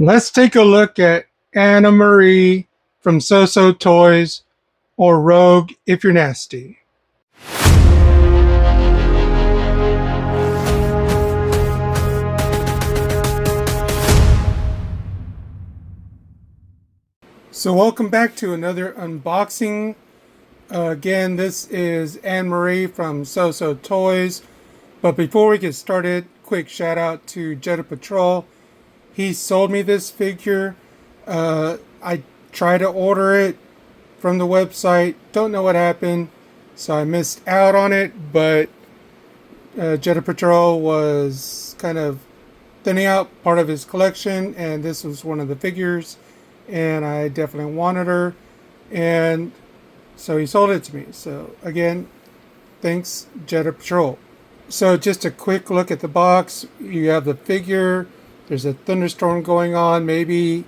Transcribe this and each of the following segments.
Let's take a look at Anna Marie from SooSoo Toys, or Rogue if you're nasty. So welcome back to another unboxing. Again, this is Anne Marie from SooSoo Toys. But before we get started, quick shout out to Jetta Patrol. He sold me this figure. I tried to order it from the website. Don't know what happened, so I missed out on it. But Jetta Patrol was kind of thinning out part of his collection, and this was one of the figures, and I definitely wanted her, and so he sold it to me. So again, thanks, Jetta Patrol. So just a quick look at the box. You have the figure. There's a thunderstorm going on. Maybe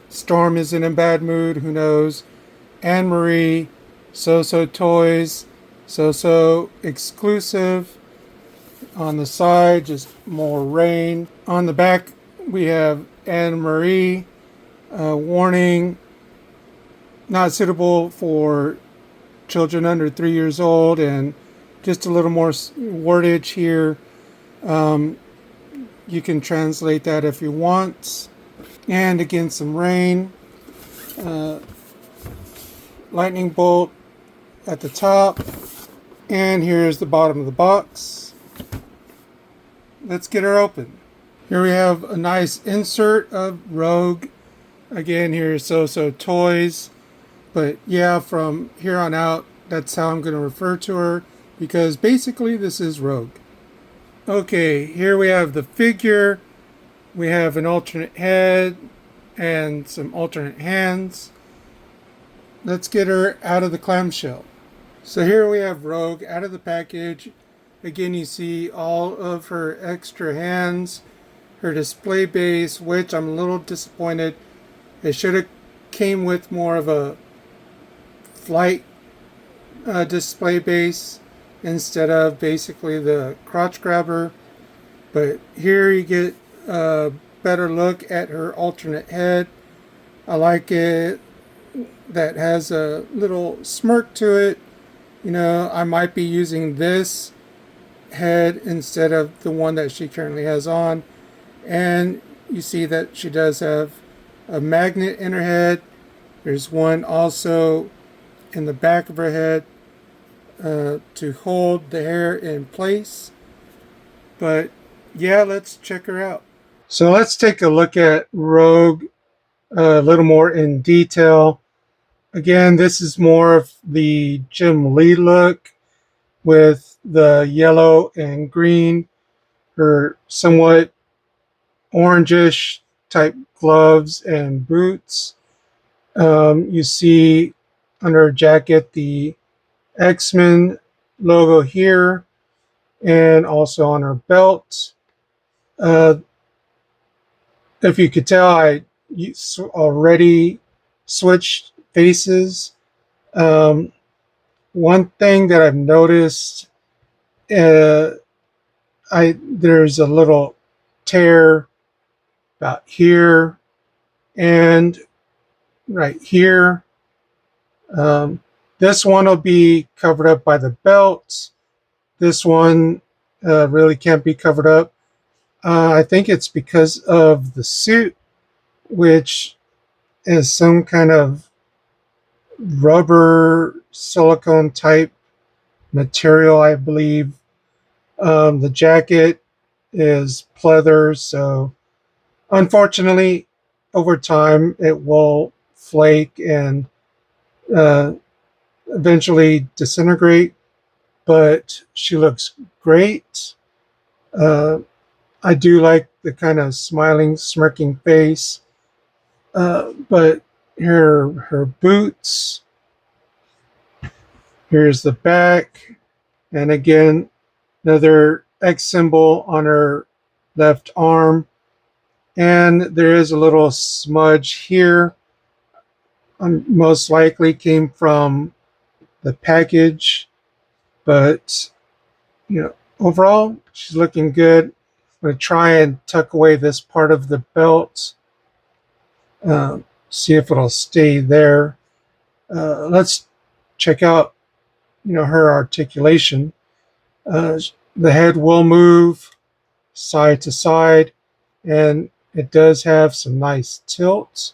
Storm isn't in bad mood. Who knows? Anne Marie, SooSoo Toys, SooSoo exclusive. On the side, just more rain. On the back, we have Anne Marie. Warning, not suitable for children under 3 years old, and just a little more wordage here. You can translate that if you want. And again, some rain. Lightning bolt at the top. And here's the bottom of the box. Let's get her open. Here we have a nice insert of Rogue. Again, here's SooSoo Toys. But yeah, from here on out, that's how I'm going to refer to her, because basically this is Rogue. Okay, here we have the figure. We have an alternate head and some alternate hands. Let's get her out of the clamshell. So here we have Rogue out of the package. Again, you see all of her extra hands, her display base, which I'm a little disappointed. It should have came with more of a flight display base instead of basically the crotch grabber. But here you get a better look at her alternate head. I like it. That has a little smirk to it. You know, I might be using this head instead of the one that she currently has on. And you see that she does have a magnet in her head. There's one also in the back of her head to hold the hair in place. But yeah, let's check her out. So let's take a look at Rogue a little more in detail. Again, this is more of the Jim Lee look with the yellow and green, her somewhat orangish type gloves and boots. You see under her jacket the X-Men logo here, and also on her belt. If you could tell, I already switched faces. One thing that I've noticed, there's a little tear about here and right here. This one will be covered up by the belt. This one really can't be covered up. I think it's because of the suit, which is some kind of rubber silicone type material, I believe. The jacket is pleather, so unfortunately, over time it will flake and eventually disintegrate. But she looks great. I do like the kind of smiling, smirking face. But here are her boots. Here's the back. And again, another X symbol on her left arm. And there is a little smudge here. Most likely came from the package. But, you know, overall, she's looking good. I'm going to try and tuck away this part of the belt. See if it'll stay there. Let's check out, her articulation. The head will move side to side, and it does have some nice tilt.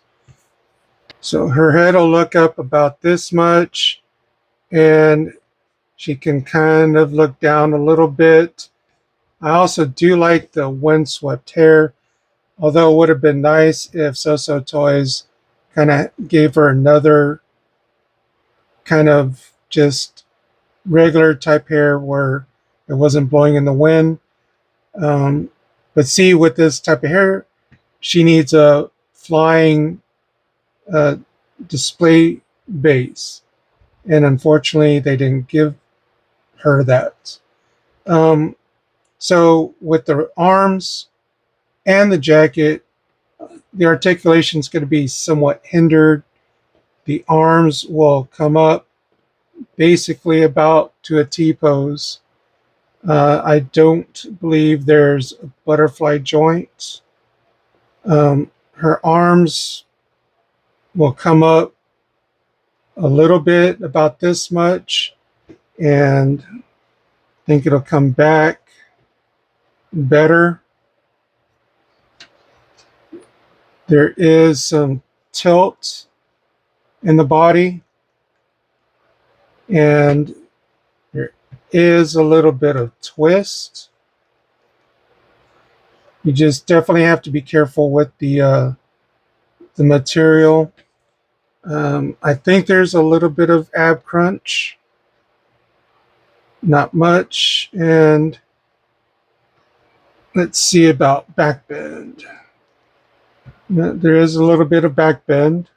So her head will look up about this much, and she can kind of look down a little bit. I also do like the windswept hair, although it would have been nice if SooSoo Toys kind of gave her another kind of just regular type hair where it wasn't blowing in the wind. Um, but see, with this type of hair, she needs a flying uh, display base. And unfortunately, they didn't give her that. Um, so with the arms and the jacket, the articulation is going to be somewhat hindered. The arms will come up basically about to a T pose. I don't believe there's a butterfly joint. Her arms will come up a little bit, about this much, and I think it'll come back better. There is some tilt in the body, and there is a little bit of twist. You just definitely have to be careful with the material. I think there's a little bit of ab crunch, not much, and let's see about back bend. There is a little bit of back bend.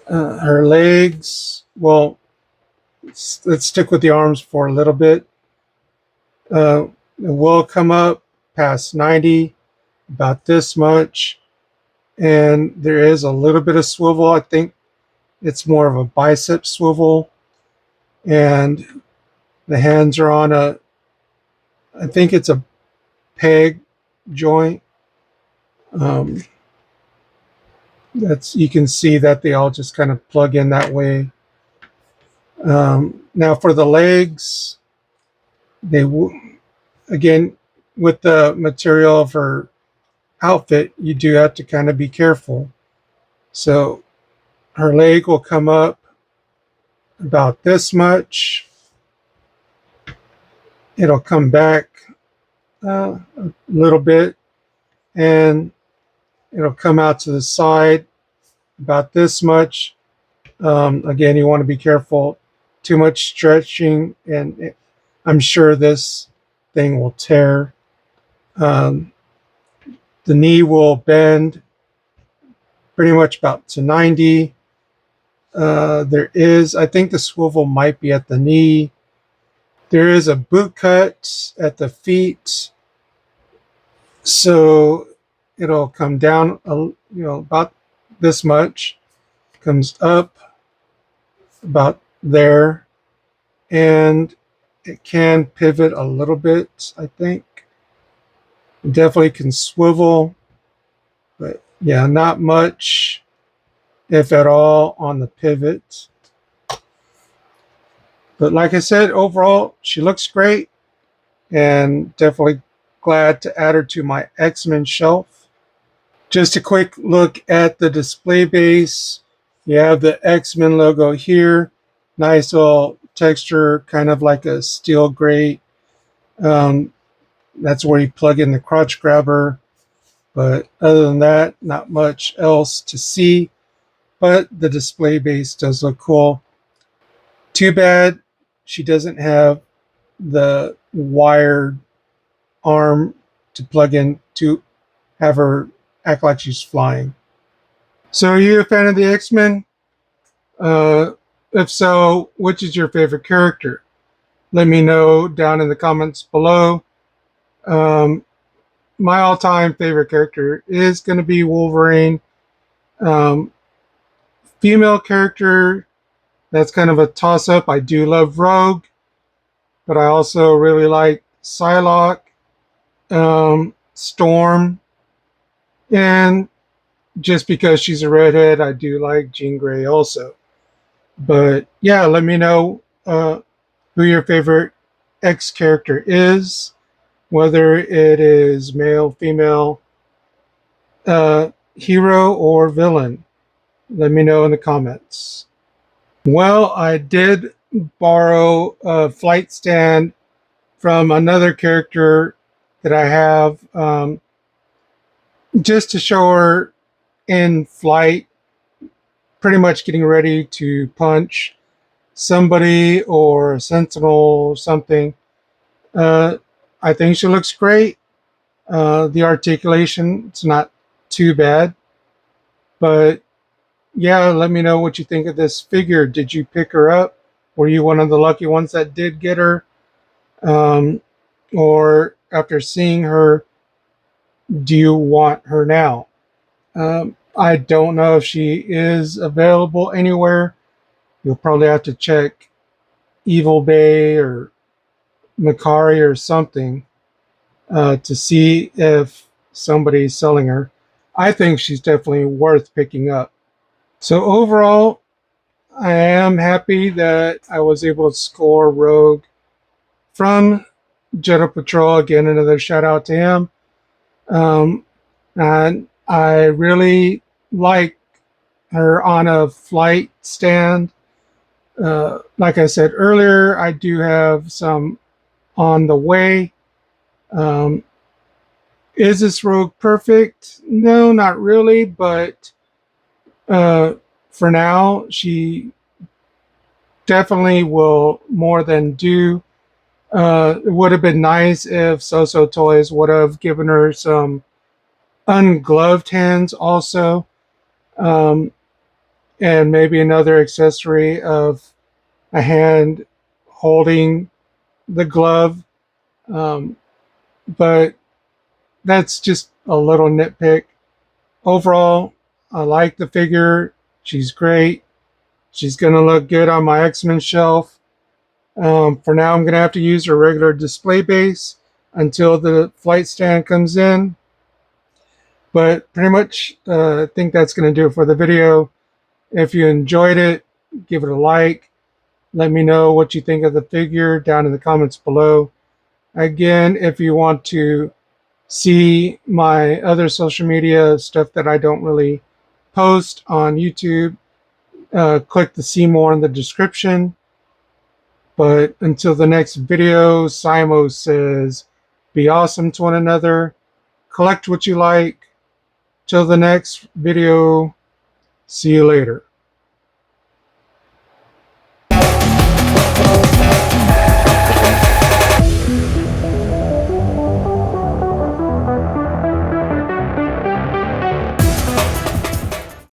Her legs, well, let's stick with the arms for a little bit. It will come up past 90, about this much, and there is a little bit of swivel. I think it's more of a bicep swivel, and the hands are on I think it's a peg joint. Um, you can see that they all just kind of plug in that way. Now for the legs, they again, with the material of her outfit, you do have to kind of be careful. So her leg will come up about this much. It'll come back a little bit, and it'll come out to the side about this much. Again, you want to be careful. Too much stretching, and I'm sure this thing will tear. Um, the knee will bend pretty much about to 90. There is, I think the swivel might be at the knee. There is a boot cut at the feet, so it'll come down, about this much, comes up about there, and it can pivot a little bit, I think. It definitely can swivel, but yeah, not much, if at all, on the pivot. But like I said, overall, she looks great, and definitely glad to add her to my X-Men shelf. Just a quick look at the display base. You have the X-Men logo here. Nice little texture, kind of like a steel grate. That's where you plug in the crotch grabber. But other than that, not much else to see. But the display base does look cool. Too bad she doesn't have the wired arm to plug in to have her act like she's flying. So, are you a fan of the X-Men? Uh, if so, which is your favorite character? Let me know down in the comments below. Um, my all-time favorite character is going to be Wolverine. Um, Female character, that's kind of a toss-up. I do love Rogue, but I also really like Psylocke, Storm, and just because she's a redhead, I do like Jean Grey also. But yeah, let me know who your favorite X character is, whether it is male, female, hero, or villain. Let me know in the comments. Well, I did borrow a flight stand from another character that I have, just to show her in flight, pretty much getting ready to punch somebody or a sentinel or something. Uh, I think she looks great. The articulation, it's not too bad. But yeah, let me know what you think of this figure. Did you pick her up? Were you one of the lucky ones that did get her? Um, or after seeing her, do you want her now? I don't know if she is available anywhere. You'll probably have to check Evil Bay or Macari or something to see if somebody's selling her. I think she's definitely worth picking up. So overall, I am happy that I was able to score Rogue from Jetta Patrol. Again, another shout out to him. Um, and I really like her on a flight stand. Like I said earlier, I do have some on the way. Um, is this Rogue perfect? No, not really, but uh, for now, she definitely will more than do. It would have been nice if SooSoo Toys would have given her some ungloved hands also, um, and maybe another accessory of a hand holding the glove. Um, but that's just a little nitpick. Overall, I like the figure. She's great. She's going to look good on my X-Men shelf. For now, I'm going to have to use her regular display base until the flight stand comes in. But pretty much, I think that's going to do it for the video. If you enjoyed it, give it a like. Let me know what you think of the figure down in the comments below. Again, if you want to see my other social media stuff that I don't really post on YouTube, click the see more in the description. But until the next video, Simo says, be awesome to one another, collect what you like. Till the next video, see you later.